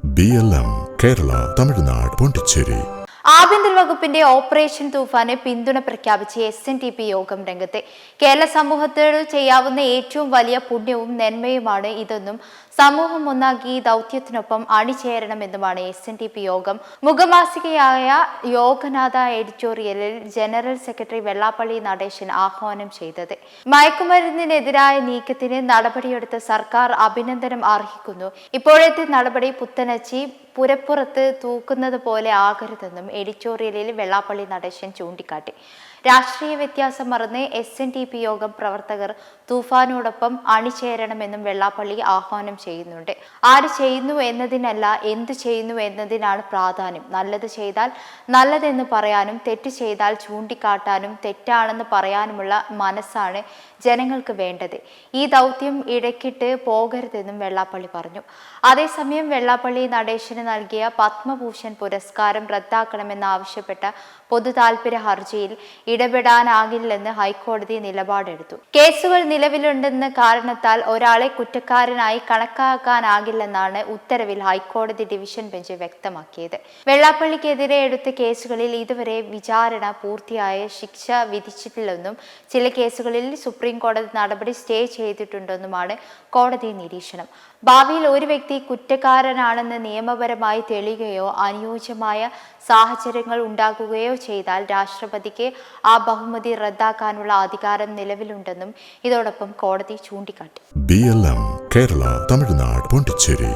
BLM Kerala Tamil Nadu Pondicherry. ആഭ്യന്തര വകുപ്പിന്റെ operation തൂഫാന് പിന്തുണ പ്രഖ്യാപിച്ച് SNDP യോഗം രംഗത്തെ. കേരള സമൂഹത്തോട് ചെയ്യാവുന്ന ഏറ്റവും വലിയ പുണ്യവും നന്മയുമാണ് ഇതെന്നും സമൂഹം ഒന്നാക്കി ദൗത്യത്തിനൊപ്പം അണിചേരണമെന്നുമാണ് SNDP യോഗം മുഖമാസികയായ യോഗനാഥ എഡിറ്റോറിയലിൽ ജനറൽ സെക്രട്ടറി വെള്ളാപ്പള്ളി നടേശൻ ആഹ്വാനം ചെയ്തത്. മയക്കുമരുന്നിനെതിരായ നീക്കത്തിന് നടപടിയെടുത്ത സർക്കാർ അഭിനന്ദനം അർഹിക്കുന്നു. ഇപ്പോഴത്തെ നടപടി പുത്തനച്ചി പുരപ്പുറത്ത് തൂക്കുന്നത് പോലെ ആകരുതെന്നും എഡിറ്റോറിയലിൽ വെള്ളാപ്പള്ളി നടേശൻ ചൂണ്ടിക്കാട്ടി. രാഷ്ട്രീയ വ്യത്യാസം മറന്ന് SNDP യോഗം പ്രവർത്തകർ തൂഫാനോടൊപ്പം അണിചേരണമെന്നും വെള്ളാപ്പള്ളി ആഹ്വാനം ചെയ്യുന്നുണ്ട്. ആര് ചെയ്യുന്നു എന്നതിനല്ല, എന്തു ചെയ്യുന്നു എന്നതിനാണ് പ്രാധാന്യം. നല്ലത് ചെയ്താൽ നല്ലതെന്ന് പറയാനും തെറ്റ് ചെയ്താൽ ചൂണ്ടിക്കാട്ടാനും തെറ്റാണെന്ന് പറയാനുമുള്ള മനസ്സാണ് ജനങ്ങൾക്ക് വേണ്ടത്. ഈ ദൗത്യം ഇടയ്ക്കിട്ട് പോകരുതെന്നും വെള്ളാപ്പള്ളി പറഞ്ഞു. അതേസമയം വെള്ളാപ്പള്ളി നടേശന് നൽകിയ പത്മഭൂഷൺ പുരസ്കാരം റദ്ദാക്കണമെന്നാവശ്യപ്പെട്ട പൊതു താൽപര്യ ഹർജിയിൽ ഇടപെടാനാകില്ലെന്ന് ഹൈക്കോടതി നിലപാടെടുത്തു. കേസുകൾ നിലവിലുണ്ടെന്ന കാരണത്താൽ ഒരാളെ കുറ്റക്കാരനായി കണക്കാക്കാനാകില്ലെന്നാണ് ഉത്തരവിൽ ഹൈക്കോടതി ഡിവിഷൻ ബെഞ്ച് വ്യക്തമാക്കിയത്. വെള്ളാപ്പള്ളിക്കെതിരെ എടുത്ത കേസുകളിൽ ഇതുവരെ വിചാരണ പൂർത്തിയായ ശിക്ഷ വിധിച്ചിട്ടില്ലെന്നും ചില കേസുകളിൽ സുപ്രീം കോടതി നടപടി സ്റ്റേ ചെയ്തിട്ടുണ്ടെന്നുമാണ് കോടതി നിരീക്ഷണം. ഭാവിയിൽ ഒരു വ്യക്തി കുറ്റക്കാരനാണെന്ന് നിയമപരമായി തെളിയുകയോ അനുയോജ്യമായ സാഹചര്യങ്ങൾ ഉണ്ടാകുകയോ ചെയ്താൽ രാഷ്ട്രപതിക്ക് ആ ബഹുമതി റദ്ദാക്കാനുള്ള അധികാരം നിലവിലുണ്ടെന്നും ഇതോടൊപ്പം കോടതി ചൂണ്ടിക്കാട്ടി. BLM കേരള തമിഴ്നാട് പോണ്ടിച്ചേരി.